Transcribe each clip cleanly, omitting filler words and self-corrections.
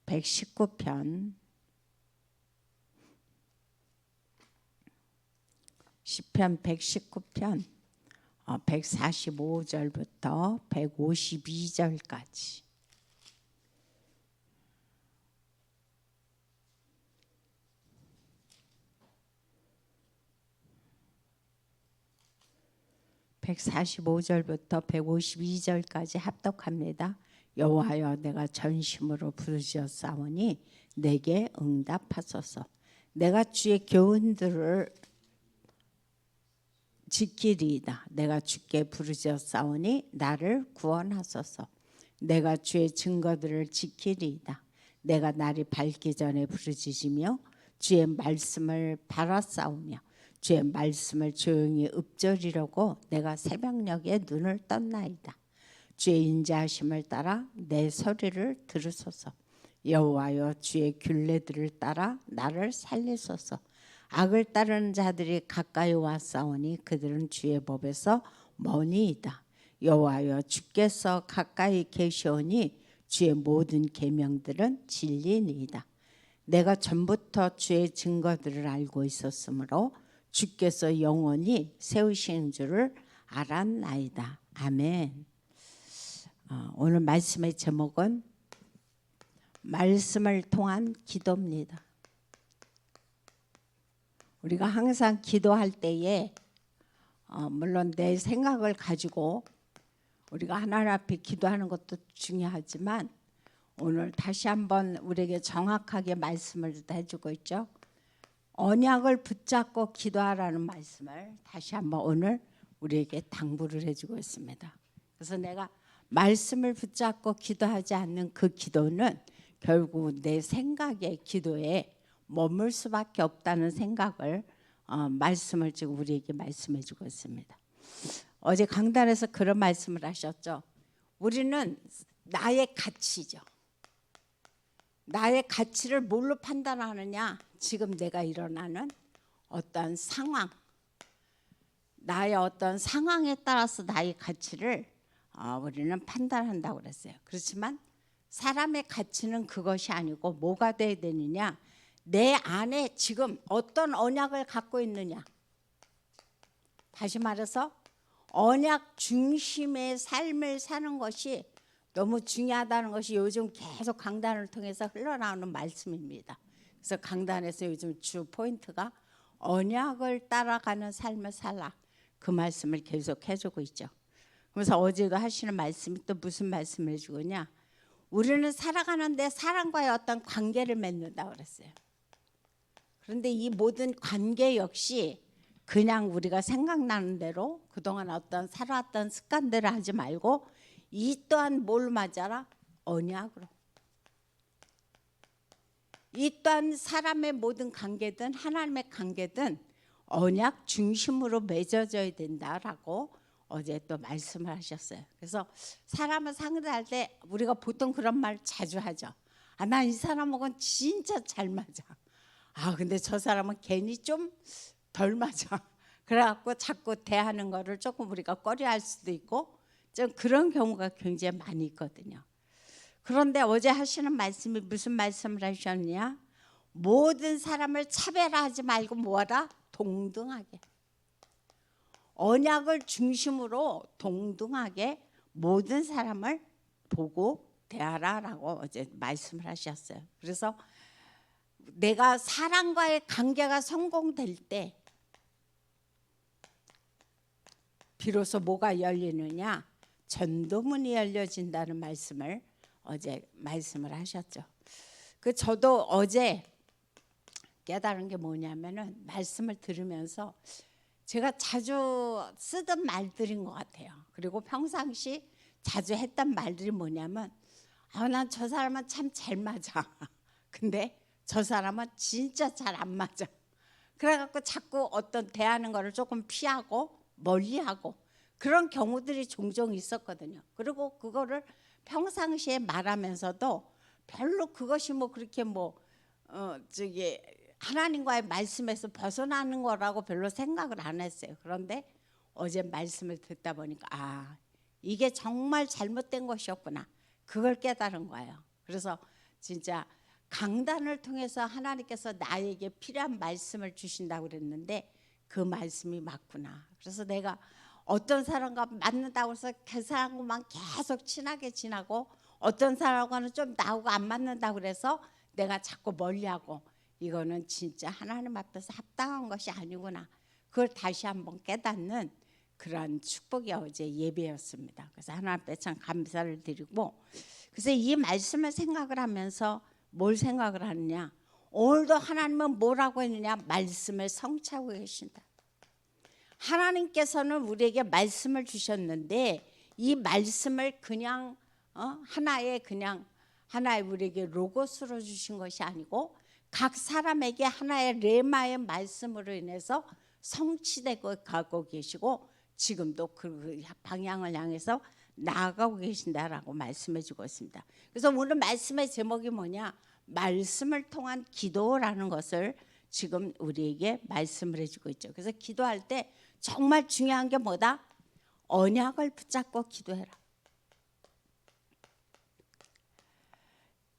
119편 시편 119편 145절부터 152절까지. (145절부터) (152절까지) 합독합니다. 여호와여, 내가 전심으로 부르짖었사오니 내게 응답하소서. 내가 주의 교훈들을 지키리이다. 내가 주께 부르짖었사오니 나를 구원하소서. 내가 주의 증거들을 지키리이다. 내가 날이 밝기 전에 부르짖으며 주의 말씀을 바라싸우며 주의 말씀을 조용히 읊조리려고 내가 새벽녘에 눈을 떴나이다. 주의 인자하심을 따라 내 소리를 들으소서. 여호와여, 주의 균례들을 따라 나를 살리소서. 악을 따르는 자들이 가까이 왔사오니 그들은 주의 법에서 머니이다. 여호와여, 주께서 가까이 계시오니 주의 모든 계명들은 진리니이다. 내가 전부터 주의 증거들을 알고 있었으므로 주께서 영원히 세우신 줄을 알았나이다. 아멘. 오늘 말씀의 제목은 말씀을 통한 기도입니다. 우리가 항상 기도할 때에 물론 내 생각을 가지고 우리가 하나님 앞에 기도하는 것도 중요하지만 오늘 다시 한번 우리에게 정확하게 말씀을 해주고 있죠. 언약을 붙잡고 기도하라는 말씀을 다시 한번 오늘 우리에게 당부를 해주고 있습니다. 그래서 내가 말씀을 붙잡고 기도하지 않는 그 기도는 결국 내 생각의 기도에 머물 수밖에 없다는 생각을 말씀을 지금 우리에게 말씀해 주고 있습니다. 어제 강단에서 그런 말씀을 하셨죠. 우리는 나의 가치죠. 나의 가치를 뭘로 판단하느냐? 지금 내가 일어나는 어떤 상황, 나의 어떤 상황에 따라서 나의 가치를 우리는 판단한다고 그랬어요. 그렇지만 사람의 가치는 그것이 아니고 뭐가 돼야 되느냐? 내 안에 지금 어떤 언약을 갖고 있느냐. 다시 말해서 언약 중심의 삶을 사는 것이 너무 중요하다는 것이 요즘 계속 강단을 통해서 흘러나오는 말씀입니다. 그래서 강단에서 요즘 주 포인트가 언약을 따라가는 삶을 살라, 그 말씀을 계속 해주고 있죠. 그래서 어제도 하시는 말씀이 또 무슨 말씀을 해주고냐, 우리는 살아가는데 사람과의 어떤 관계를 맺는다고 그랬어요. 그런데 이 모든 관계 역시 그냥 우리가 생각나는 대로 그동안 어떤 살아왔던 습관대로 하지 말고 이 또한 뭘 맞아라? 언약으로. 이 또한 사람의 모든 관계든 하나님의 관계든 언약 중심으로 맺어져야 된다라고 어제 또 말씀을 하셨어요. 그래서 사람을 상대할 때 우리가 보통 그런 말 자주 하죠. 난 이 사람하고는 진짜 잘 맞아. 근데 저 사람은 괜히 좀 덜 맞아. 그래갖고 자꾸 대하는 거를 조금 우리가 꺼려할 수도 있고 좀 그런 경우가 굉장히 많이 있거든요. 그런데 어제 하시는 말씀이 무슨 말씀을 하셨냐? 모든 사람을 차별하지 말고 뭐하라? 동등하게. 언약을 중심으로 동등하게 모든 사람을 보고 대하라라고 어제 말씀을 하셨어요. 그래서 내가 사람과의 관계가 성공될 때 비로소 뭐가 열리느냐? 전도문이 열려진다는 말씀을 어제 말씀을 하셨죠. 저도 어제 깨달은 게 뭐냐면은 말씀을 들으면서 제가 자주 쓰던 말들인 것 같아요. 그리고 평상시 자주 했던 말들이 뭐냐면 난 저 사람은 참 잘 맞아. 근데 저 사람은 진짜 잘 안 맞아. 그래갖고 자꾸 어떤 대하는 거를 조금 피하고 멀리하고 그런 경우들이 종종 있었거든요. 그리고 그거를 평상시에 말하면서도 별로 그것이 뭐 그렇게 하나님과의 말씀에서 벗어나는 거라고 별로 생각을 안 했어요. 그런데 어제 말씀을 듣다 보니까 이게 정말 잘못된 것이었구나. 그걸 깨달은 거예요. 그래서 진짜 강단을 통해서 하나님께서 나에게 필요한 말씀을 주신다고 그랬는데 그 말씀이 맞구나. 그래서 내가 어떤 사람과 맞는다고 해서 그 사람과만 계속 친하게 지나고 어떤 사람과는 좀 나하고 안 맞는다고 그래서 내가 자꾸 멀리하고 이거는 진짜 하나님 앞에서 합당한 것이 아니구나. 그걸 다시 한번 깨닫는 그런 축복이 어제 예배였습니다. 그래서 하나님 앞에 참 감사를 드리고 그래서 이 말씀을 생각을 하면서 뭘 생각을 하느냐. 오늘도 하나님은 뭐라고 했느냐. 말씀을 성취하고 계신다. 하나님께서는 우리에게 말씀을 주셨는데 이 말씀을 그냥 하나의 우리에게 로고스로 주신 것이 아니고 각 사람에게 하나의 레마의 말씀으로 인해서 성취되고 가고 계시고 지금도 그 방향을 향해서 나아가고 계신다라고 말씀해 주고 있습니다. 그래서 오늘 말씀의 제목이 뭐냐? 말씀을 통한 기도라는 것을 지금 우리에게 말씀을 해주고 있죠. 그래서 기도할 때 정말 중요한 게 뭐다? 언약을 붙잡고 기도해라.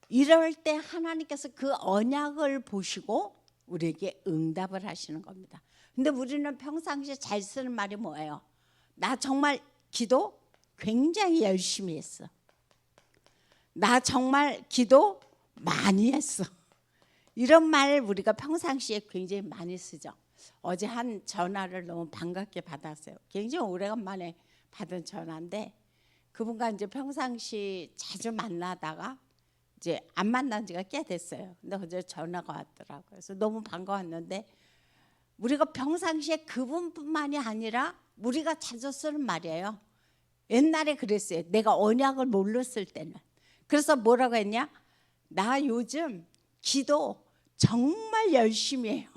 이럴 때 하나님께서 그 언약을 보시고 우리에게 응답을 하시는 겁니다. 근데 우리는 평상시에 잘 쓰는 말이 뭐예요? 나 정말 기도 굉장히 열심히 했어. 나 정말 기도 많이 했어. 이런 말 우리가 평상시에 굉장히 많이 쓰죠. 어제 한 전화를 너무 반갑게 받았어요. 굉장히 오래간만에 받은 전화인데 그분과 이제 평상시 자주 만나다가 이제 안 만난 지가 꽤 됐어요. 근데 어제 전화가 왔더라고요. 그래서 너무 반가웠는데 우리가 평상시에 그분뿐만이 아니라 우리가 자주 쓰는 말이에요. 옛날에 그랬어요. 내가 언약을 몰랐을 때는. 그래서 뭐라고 했냐? 나 요즘 기도 정말 열심히 해요.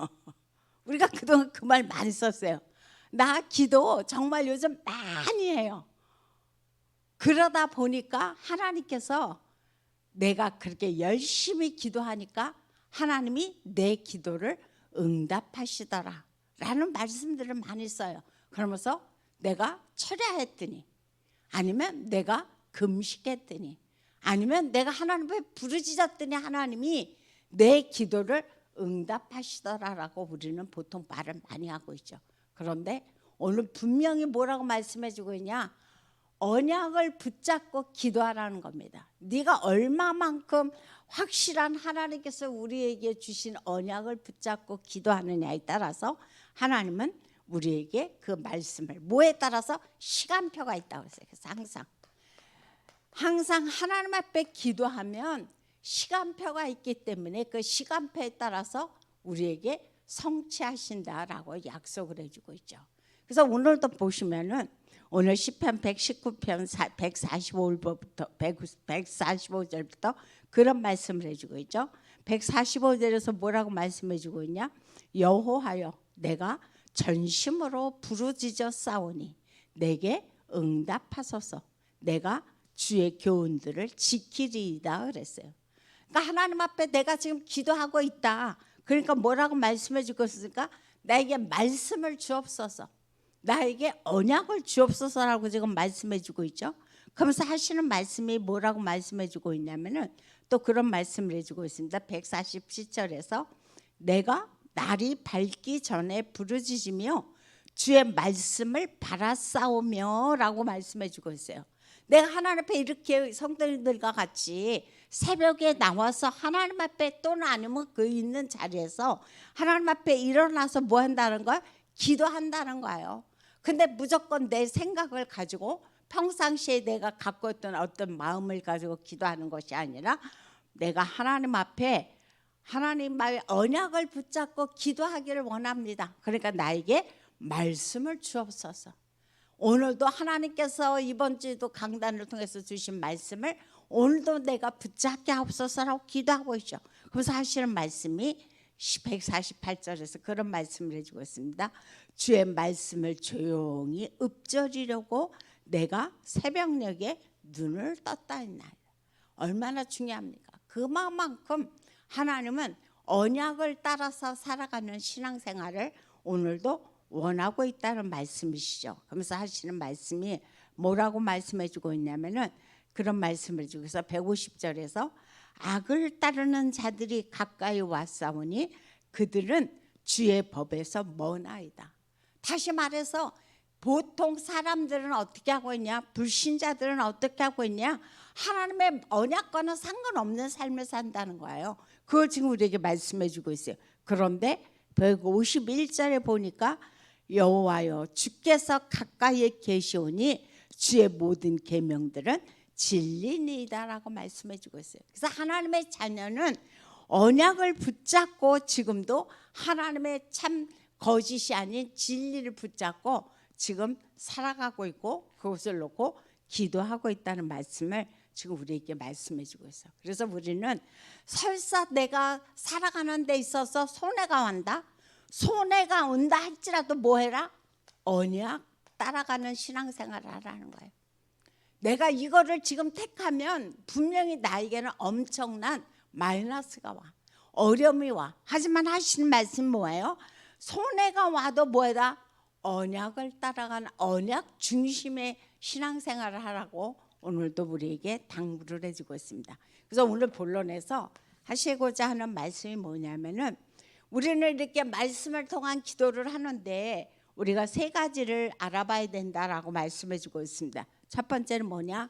우리가 그동안 그 말 많이 썼어요. 나 기도 정말 요즘 많이 해요. 그러다 보니까 하나님께서 내가 그렇게 열심히 기도하니까 하나님이 내 기도를 응답하시더라 라는 말씀들을 많이 써요. 그러면서 내가 철야했더니 아니면 내가 금식했더니 아니면 내가 하나님께 부르짖었더니 하나님이 내 기도를 응답하시더라라고 우리는 보통 말을 많이 하고 있죠. 그런데 오늘 분명히 뭐라고 말씀해 주고 있냐? 언약을 붙잡고 기도하라는 겁니다. 네가 얼마만큼 확실한 하나님께서 우리에게 주신 언약을 붙잡고 기도하느냐에 따라서 하나님은 우리에게 그 말씀을 뭐에 따라서 시간표가 있다고 했어요. 그래서 항상 하나님 앞에 기도하면 시간표가 있기 때문에 그 시간표에 따라서 우리에게 성취하신다라고 약속을 해주고 있죠. 그래서 오늘도 보시면은 오늘 시편 119편 145절부터 그런 말씀을 해주고 있죠. 145절에서 뭐라고 말씀해주고 있냐? 여호와여 내가 전심으로 부르짖어 싸우니 내게 응답하소서. 내가 주의 교훈들을 지키리이다 그랬어요. 그러니까 하나님 앞에 내가 지금 기도하고 있다. 그러니까 뭐라고 말씀해주고 있으니까 나에게 말씀을 주옵소서. 나에게 언약을 주옵소서라고 지금 말씀해주고 있죠. 그러면서 하시는 말씀이 뭐라고 말씀해주고 있냐면은 또 그런 말씀을 해주고 있습니다. 147절에서 내가 날이 밝기 전에 부르짖으며 주의 말씀을 바라싸우며 라고 말씀해주고 있어요. 내가 하나님 앞에 이렇게 성도님들과 같이 새벽에 나와서 하나님 앞에 또는 아니면 그 있는 자리에서 하나님 앞에 일어나서 뭐 한다는 거야? 기도한다는 거예요. 근데 무조건 내 생각을 가지고 평상시에 내가 갖고 있던 어떤 마음을 가지고 기도하는 것이 아니라 내가 하나님 앞에 하나님의 언약을 붙잡고 기도하기를 원합니다. 그러니까 나에게 말씀을 주옵소서. 오늘도 하나님께서 이번 주에도 강단을 통해서 주신 말씀을 오늘도 내가 붙잡게 하옵소서라고 기도하고 있죠. 그래서 하시는 말씀이 148절에서 그런 말씀을 해주고 있습니다. 주의 말씀을 조용히 읊조리려고 내가 새벽녘에 눈을 떴다 했나이다. 얼마나 중요합니까? 그만큼 하나님은 언약을 따라서 살아가는 신앙생활을 오늘도 원하고 있다는 말씀이시죠. 그러면서 하시는 말씀이 뭐라고 말씀해주고 있냐면은 그런 말씀을 주고 그래서 150절에서 악을 따르는 자들이 가까이 왔사오니 그들은 주의 법에서 머나이다. 다시 말해서 보통 사람들은 어떻게 하고 있냐? 불신자들은 어떻게 하고 있냐? 하나님의 언약과는 상관없는 삶을 산다는 거예요. 그걸 지금 우리에게 말씀해 주고 있어요. 그런데 151절에 보니까 여호와여 주께서 가까이에 계시오니 주의 모든 계명들은 진리니이다라고 말씀해 주고 있어요. 그래서 하나님의 자녀는 언약을 붙잡고 지금도 하나님의 참 거짓이 아닌 진리를 붙잡고 지금 살아가고 있고 그것을 놓고 기도하고 있다는 말씀을 지금 우리에게 말씀해 주고 있어요. 그래서 우리는 설사 내가 살아가는 데 있어서 손해가 온다. 손해가 온다 할지라도 뭐 해라? 언약 따라가는 신앙생활을 하라는 거예요. 내가 이거를 지금 택하면 분명히 나에게는 엄청난 마이너스가 와. 어려움이 와. 하지만 하시는 말씀이 뭐예요? 손해가 와도 뭐다? 언약을 따라가는 언약 중심의 신앙생활을 하라고 오늘도 우리에게 당부를 해주고 있습니다. 그래서 오늘 본론에서 하시고자 하는 말씀이 뭐냐면은 우리는 이렇게 말씀을 통한 기도를 하는데 우리가 세 가지를 알아봐야 된다라고 말씀해주고 있습니다. 첫 번째는 뭐냐?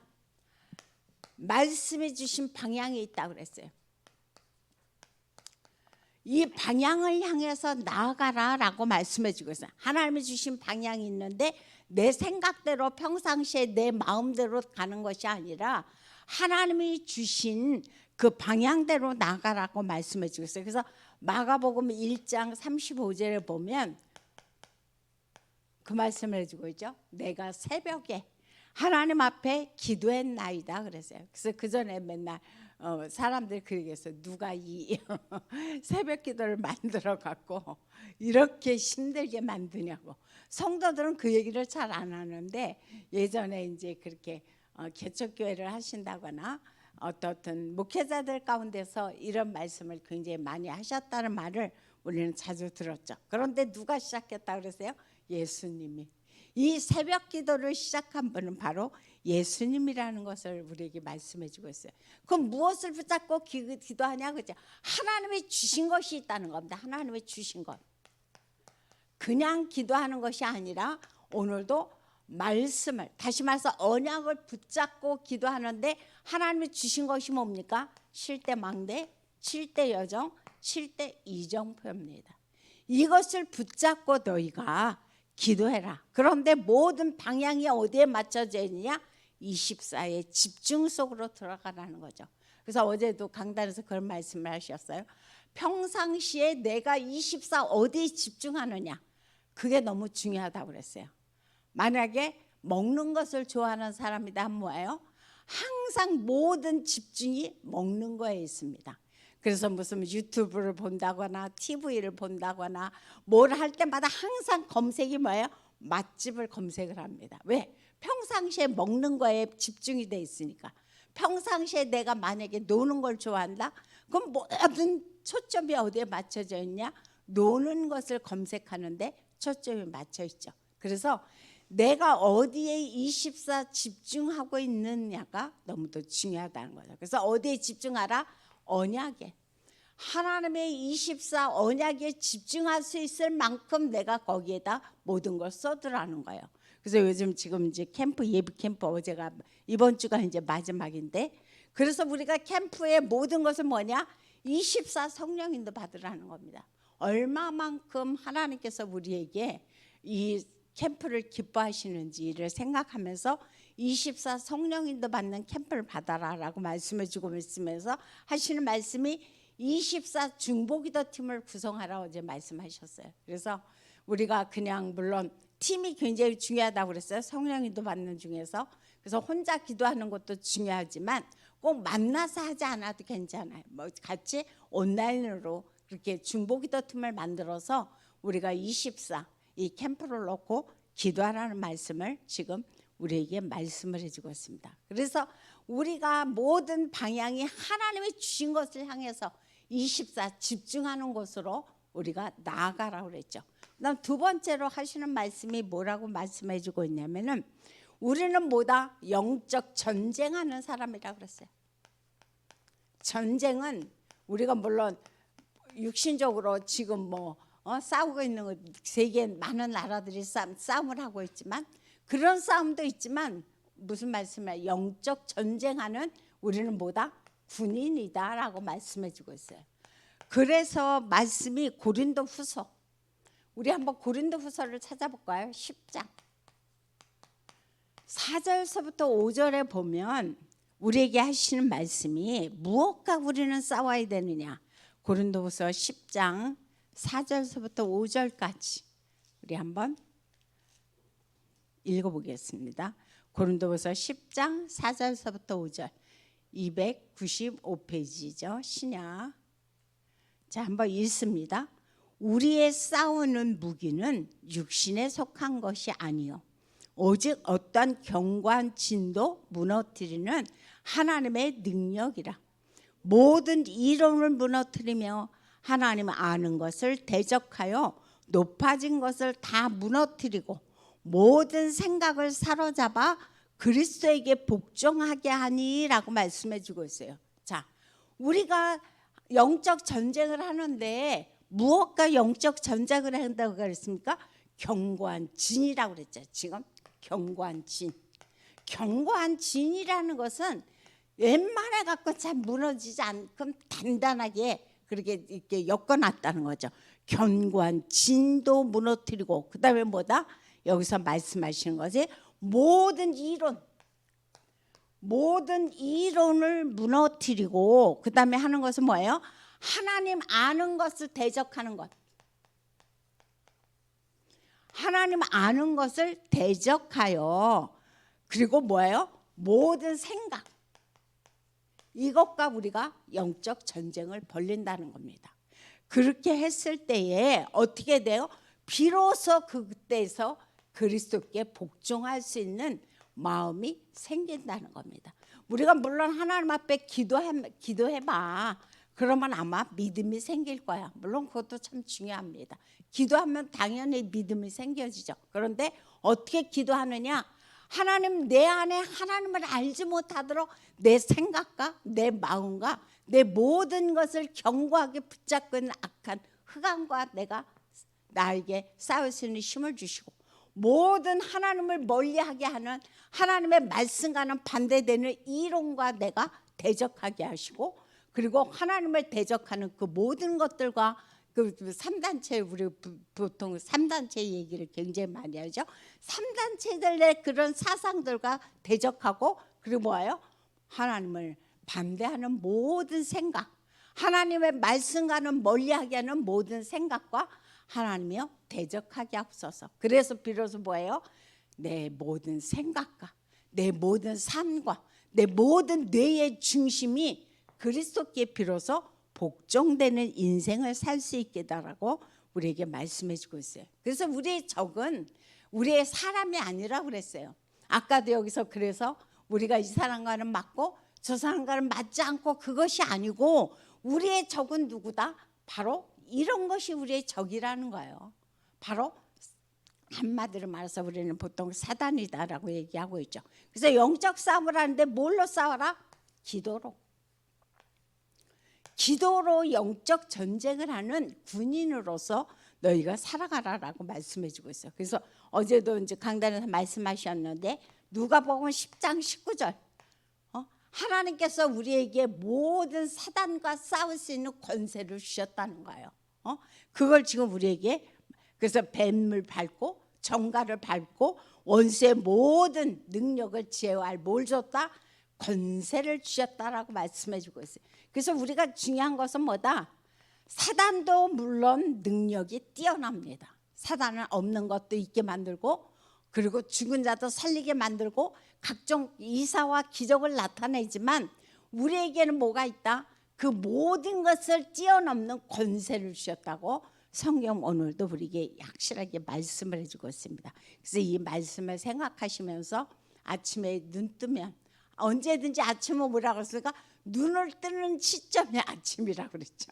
말씀해 주신 방향이 있다고 그랬어요. 이 방향을 향해서 나아가라라고 말씀해주고 있어요. 하나님이 주신 방향이 있는데 내 생각대로 평상시에 내 마음대로 가는 것이 아니라 하나님이 주신 그 방향대로 나아가라고 말씀해주고 있어요. 그래서 마가복음 1장 35절에 보면 그 말씀을 해주고 있죠. 내가 새벽에 하나님 앞에 기도했나이다 그랬어요. 그래서 그 전에 맨날 사람들이 그러겠어요. 누가 이 새벽 기도를 만들어 갖고 이렇게 힘들게 만드냐고. 성도들은 그 얘기를 잘 안 하는데 예전에 이제 그렇게 개척교회를 하신다거나 어떤 목회자들 가운데서 이런 말씀을 굉장히 많이 하셨다는 말을 우리는 자주 들었죠. 그런데 누가 시작했다 그러세요? 예수님이. 이 새벽 기도를 시작한 분은 바로 예수님이라는 것을 우리에게 말씀해 주고 있어요. 그럼 무엇을 붙잡고 기도하냐 그죠? 하나님이 주신 것이 있다는 겁니다. 하나님이 주신 것. 그냥 기도하는 것이 아니라 오늘도 말씀을 다시 말해서 언약을 붙잡고 기도하는데 하나님이 주신 것이 뭡니까? 칠대 칠대 여정, 칠대 이정표입니다. 이것을 붙잡고 너희가 기도해라. 그런데 모든 방향이 어디에 맞춰져 있느냐? 24의 집중 속으로 들어가라는 거죠. 그래서 어제도 강단에서 그런 말씀을 하셨어요. 평상시에 내가 24 어디에 집중하느냐? 그게 너무 중요하다고 그랬어요. 만약에 먹는 것을 좋아하는 사람이다 하면 뭐예요? 항상 모든 집중이 먹는 거에 있습니다. 그래서 무슨 유튜브를 본다거나 TV를 본다거나 뭘 할 때마다 항상 검색이 뭐예요? 맛집을 검색을 합니다. 왜? 평상시에 먹는 거에 집중이 돼 있으니까. 평상시에 내가 만약에 노는 걸 좋아한다? 그럼 모든 초점이 어디에 맞춰져 있냐? 노는 것을 검색하는데 초점이 맞춰 있죠. 그래서 내가 어디에 24 집중하고 있느냐가 너무도 중요하다는 거죠. 그래서 어디에 집중하라? 언약에. 하나님의 24 언약에 집중할 수 있을 만큼 내가 거기에다 모든 걸 쏟으라는 거예요. 그래서 요즘 지금 이제 캠프 예비 캠프 어제가 이번 주가 이제 마지막인데 그래서 우리가 캠프의 모든 것은 뭐냐? 24 성령인도 받으라는 겁니다. 얼마만큼 하나님께서 우리에게 이 캠프를 기뻐하시는지를 생각하면서 24 성령인도 받는 캠프를 받아라라고 말씀해 주고 있으면서 하시는 말씀이 24 중보기도 팀을 구성하라 어제 말씀하셨어요. 그래서 우리가 그냥 물론 팀이 굉장히 중요하다고 그랬어요. 성령인도 받는 중에서. 그래서 혼자 기도하는 것도 중요하지만 꼭 만나서 하지 않아도 괜찮아요. 뭐 같이 온라인으로 그렇게 중보기도 팀을 만들어서 우리가 24 이 캠프를 놓고 기도하라는 말씀을 지금 우리에게 말씀을 해주고 있습니다. 그래서 우리가 모든 방향이 하나님이 주신 것을 향해서 24 집중하는 것으로 우리가 나아가라고 그랬죠. 그다음 두 번째로 하시는 말씀이 뭐라고 말씀해주고 있냐면은 우리는 뭐다? 영적 전쟁하는 사람이라고 그랬어요. 전쟁은 우리가 물론 육신적으로 지금 싸우고 있는 거 세계 많은 나라들이 싸움을 하고 있지만 그런 싸움도 있지만 무슨 말씀이야? 영적 전쟁하는 우리는 뭐다? 군인이다라고 말씀해주고 있어요. 그래서 말씀이 고린도후서, 우리 한번 고린도후서를 찾아볼까요? 10장 4절서부터 5절에 보면 우리에게 하시는 말씀이 무엇과 우리는 싸워야 되느냐. 고린도후서 10장 4절서부터 5절까지 우리 한번 읽어보겠습니다. 고린도후서 10장 4절서부터 5절 295페이지죠. 신약. 자, 한번 읽습니다. 우리의 싸우는 무기는 육신에 속한 것이 아니요 오직 어떠한 견고한 진도 무너뜨리는 하나님의 능력이라. 모든 이론을 무너뜨리며 하나님 아는 것을 대적하여 높아진 것을 다 무너뜨리고 모든 생각을 사로잡아 그리스도에게 복종하게 하니라고 말씀해 주고 있어요. 자, 우리가 영적 전쟁을 하는데 무엇과 영적 전쟁을 한다고 그랬습니까? 견고한 진이라고 그랬죠. 지금 견고한 진. 견고한 진이라는 것은 웬만해 갖고 잘 무너지지 않고 단단하게 그렇게 이렇게 엮어놨다는 거죠. 견고한 진도 무너뜨리고 그다음에 뭐다? 여기서 말씀하시는 것이 모든 이론을 무너뜨리고 그다음에 하는 것은 뭐예요? 하나님 아는 것을 대적하는 것. 하나님 아는 것을 대적하여 그리고 뭐예요? 모든 생각. 이것과 우리가 영적 전쟁을 벌린다는 겁니다. 그렇게 했을 때에 어떻게 돼요? 비로소 그때에서 그리스도께 복종할 수 있는 마음이 생긴다는 겁니다. 우리가 물론 하나님 앞에 기도해봐. 그러면 아마 믿음이 생길 거야. 물론 그것도 참 중요합니다. 기도하면 당연히 믿음이 생겨지죠. 그런데 어떻게 기도하느냐? 하나님 내 안에 하나님을 알지 못하도록 내 생각과 내 마음과 내 모든 것을 견고하게 붙잡고 있는 악한 흑암과 내가 나에게 싸울 수 있는 힘을 주시고 모든 하나님을 멀리하게 하는 하나님의 말씀과는 반대되는 이론과 내가 대적하게 하시고 그리고 하나님을 대적하는 그 모든 것들과 그 3단체 우리 보통 3단체 얘기를 굉장히 많이 하죠. 3단체들의 그런 사상들과 대적하고 그리고 뭐예요? 하나님을 반대하는 모든 생각 하나님의 말씀과는 멀리하게 하는 모든 생각과 하나님이요 대적하게 하옵소서. 그래서 비로소 뭐예요? 내 모든 생각과 내 모든 삶과 내 모든 뇌의 중심이 그리스도께 비로소 복종되는 인생을 살 수 있게다라고 우리에게 말씀해 주고 있어요. 그래서 우리의 적은 우리의 사람이 아니라고 그랬어요. 아까도 여기서 그래서 우리가 이 사람과는 맞고 저 사람과는 맞지 않고 그것이 아니고 우리의 적은 누구다? 바로 이런 것이 우리의 적이라는 거예요. 바로 한마디로 말해서 우리는 보통 사단이다라고 얘기하고 있죠. 그래서 영적 싸움을 하는데 뭘로 싸워라? 기도로. 기도로 영적 전쟁을 하는 군인으로서 너희가 살아가라라고 말씀해주고 있어요. 그래서 어제도 이제 강단에서 말씀하셨는데 누가복음 10장 19절 하나님께서 우리에게 모든 사단과 싸울 수 있는 권세를 주셨다는 거예요. 그걸 지금 우리에게 그래서 뱀을 밟고 정갈을 밟고 원수의 모든 능력을 제어할 뭘 줬다? 권세를 주셨다라고 말씀해주고 있어요. 그래서 우리가 중요한 것은 뭐다? 사단도 물론 능력이 뛰어납니다. 사단은 없는 것도 있게 만들고 그리고 죽은 자도 살리게 만들고 각종 이사와 기적을 나타내지만 우리에게는 뭐가 있다? 그 모든 것을 뛰어넘는 권세를 주셨다고 성경 오늘도 우리에게 확실하게 말씀을 해주고 있습니다. 그래서 이 말씀을 생각하시면서 아침에 눈 뜨면 언제든지 아침은 뭐라고 했을까? 눈을 뜨는 시점이 아침이라고 그랬죠.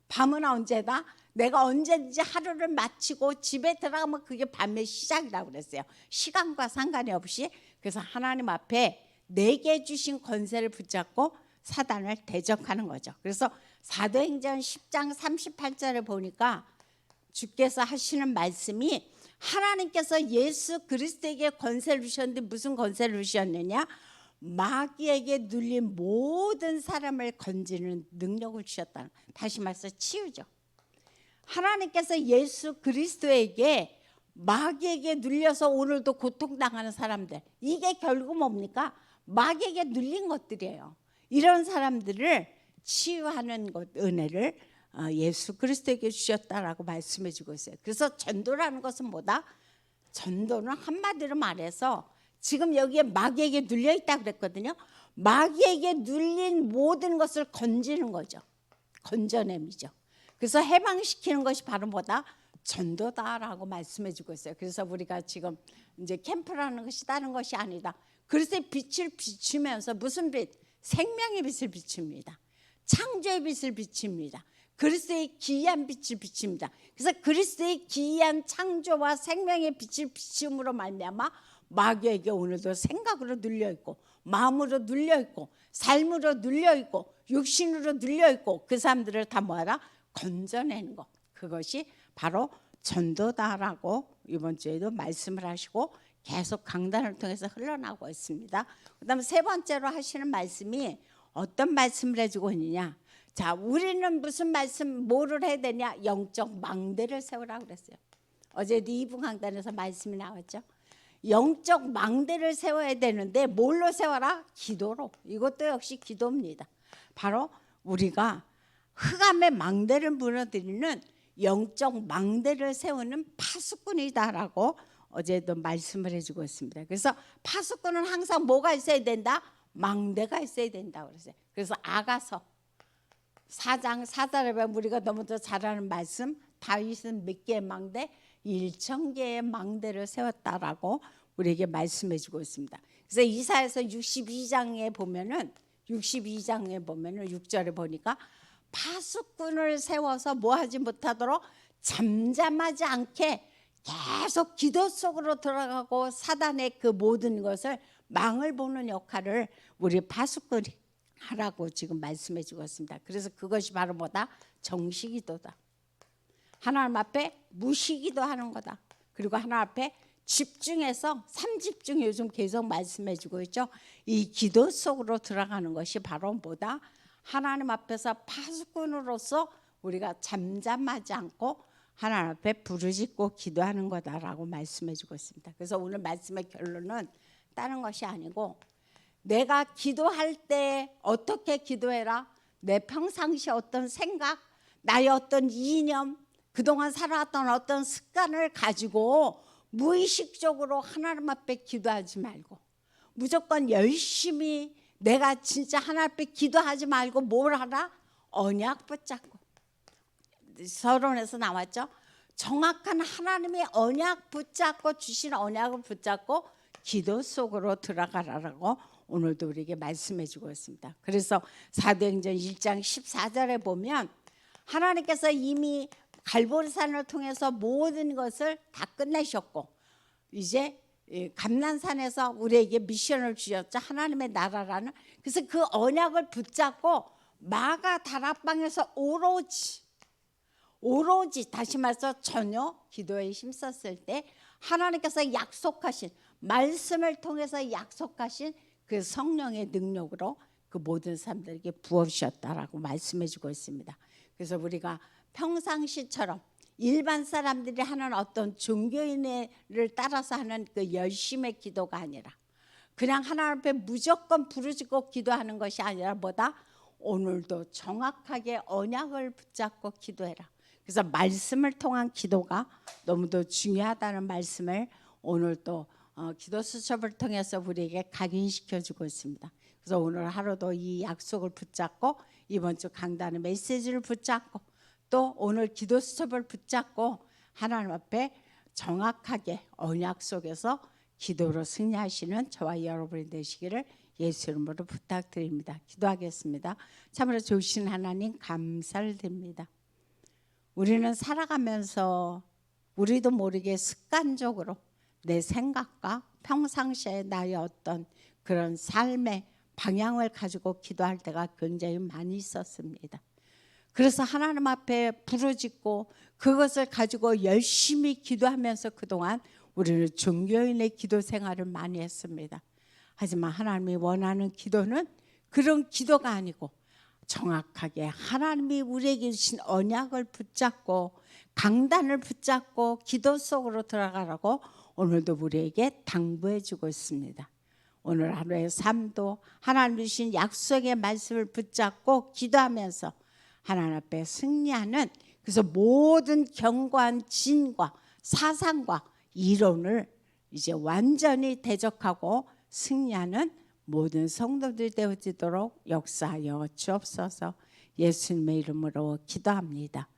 밤은 언제다? 내가 언제든지 하루를 마치고 집에 들어가면 그게 밤의 시작이라고 그랬어요. 시간과 상관이 없이. 그래서 하나님 앞에 내게 주신 권세를 붙잡고 사단을 대적하는 거죠. 그래서 사도행전 10장 38절에 보니까 주께서 하시는 말씀이 하나님께서 예수 그리스도에게 권세를 주셨는데 무슨 권세를 주셨느냐? 마귀에게 눌린 모든 사람을 건지는 능력을 주셨다. 다시 말해서 치유죠. 하나님께서 예수 그리스도에게 마귀에게 눌려서 오늘도 고통당하는 사람들, 이게 결국 뭡니까? 마귀에게 눌린 것들이에요. 이런 사람들을 치유하는 것, 은혜를 예수 그리스도에게 주셨다라고 말씀해 주고 있어요. 그래서 전도라는 것은 뭐다? 전도는 한마디로 말해서 지금 여기에 마귀에게 눌려 있다 그랬거든요. 마귀에게 눌린 모든 것을 건지는 거죠. 건져냄이죠. 그래서 해방시키는 것이 바로 뭐다? 전도다라고 말씀해 주고 있어요. 그래서 우리가 지금 이제 캠프라는 것이 다른 것이 아니다. 그리스도의 빛을 비추면서 무슨 빛? 생명의 빛을 비춥니다. 창조의 빛을 비춥니다. 그리스도의 기이한 빛을 비춥니다. 그래서 그리스도의 기이한 창조와 생명의 빛을 비춤으로 말미암아 마귀에게 오늘도 생각으로 눌려있고 마음으로 눌려있고 삶으로 눌려있고 육신으로 눌려있고 그 사람들을 다 뭐하라? 건져내는 것. 그것이 바로 전도다라고 이번 주에도 말씀을 하시고 계속 강단을 통해서 흘러나오고 있습니다. 그 다음에 세 번째로 하시는 말씀이 어떤 말씀을 해주고 있느냐. 자, 우리는 무슨 말씀, 뭐를 해야 되냐? 영적 망대를 세우라고 그랬어요. 어제도 2부 강단에서 말씀이 나왔죠. 영적 망대를 세워야 되는데 뭘로 세워라? 기도로. 이것도 역시 기도입니다. 바로 우리가 흑암의 망대를 무너뜨리는 영적 망대를 세우는 파수꾼이다라고 어제도 말씀을 해주고 있습니다. 그래서 파수꾼은 항상 뭐가 있어야 된다? 망대가 있어야 된다고 그랬어요. 그래서 아가서 4장 4절에 보면 우리가 너무도 잘 아는 말씀, 다윗은 몇 개의 망대? 1,000개의 망대를 세웠다라고 우리에게 말씀해 주고 있습니다. 그래서 이사야서 62장에 보면은 6절에 보니까 파수꾼을 세워서 뭐 하지 못하도록 잠잠하지 않게 계속 기도 속으로 들어가고 사단의 그 모든 것을 망을 보는 역할을 우리 파수꾼이 하라고 지금 말씀해 주고 있습니다. 그래서 그것이 바로 뭐다? 정시기도다. 하나님 앞에 무시기도 하는 거다. 그리고 하나님 앞에 집중해서 삼집중 요즘 계속 말씀해 주고 있죠. 이 기도 속으로 들어가는 것이 바로 뭐다? 하나님 앞에서 파수꾼으로서 우리가 잠잠하지 않고 하나님 앞에 부르짖고 기도하는 거다라고 말씀해 주고 있습니다. 그래서 오늘 말씀의 결론은 다른 것이 아니고 내가 기도할 때 어떻게 기도해라? 내 평상시 어떤 생각, 나의 어떤 이념, 그동안 살아왔던 어떤 습관을 가지고 무의식적으로 하나님 앞에 기도하지 말고 무조건 열심히 내가 진짜 하나님 앞에 기도하지 말고 뭘 하라? 언약 붙잡고. 서론에서 나왔죠. 정확한 하나님의 언약 붙잡고 주신 언약을 붙잡고 기도 속으로 들어가라라고 오늘도 우리에게 말씀해 주고 있습니다. 그래서 사도행전 1장 14절에 보면 하나님께서 이미 갈보리산을 통해서 모든 것을 다 끝내셨고 이제 감난산에서 우리에게 미션을 주셨죠. 하나님의 나라라는. 그래서 그 언약을 붙잡고 마가 다락방에서 오로지 다시 말해서 전혀 기도에 힘썼을 때 하나님께서 약속하신 말씀을 통해서 약속하신 그 성령의 능력으로 그 모든 사람들에게 부어주셨다라고 말씀해 주고 있습니다. 그래서 우리가 평상시처럼 일반 사람들이 하는 어떤 종교인을 따라서 하는 그 열심의 기도가 아니라 그냥 하나님 앞에 무조건 부르짖고 기도하는 것이 아니라 뭐다? 오늘도 정확하게 언약을 붙잡고 기도해라. 그래서 말씀을 통한 기도가 너무도 중요하다는 말씀을 오늘 또 기도 수첩을 통해서 우리에게 각인시켜주고 있습니다. 그래서 오늘 하루도 이 약속을 붙잡고 이번 주 강단의 메시지를 붙잡고 또 오늘 기도 수첩을 붙잡고 하나님 앞에 정확하게 언약 속에서 기도로 승리하시는 저와 여러분이 되시기를 예수 이름으로 부탁드립니다. 기도하겠습니다. 참으로 좋으신 하나님 감사를 드립니다. 우리는 살아가면서 우리도 모르게 습관적으로 내 생각과 평상시에 나의 어떤 그런 삶의 방향을 가지고 기도할 때가 굉장히 많이 있었습니다. 그래서 하나님 앞에 부르짖고 그것을 가지고 열심히 기도하면서 그동안 우리는 종교인의 기도 생활을 많이 했습니다. 하지만 하나님이 원하는 기도는 그런 기도가 아니고 정확하게 하나님이 우리에게 주신 언약을 붙잡고 강단을 붙잡고 기도 속으로 들어가라고 오늘도 우리에게 당부해 주고 있습니다. 오늘 하루의 삶도 하나님 주신 약속의 말씀을 붙잡고 기도하면서 하나님 앞에 승리하는, 그래서 모든 견고한 진과 사상과 이론을 이제 완전히 대적하고 승리하는 모든 성도들이 되어지도록 역사하여 주옵소서. 예수님의 이름으로 기도합니다.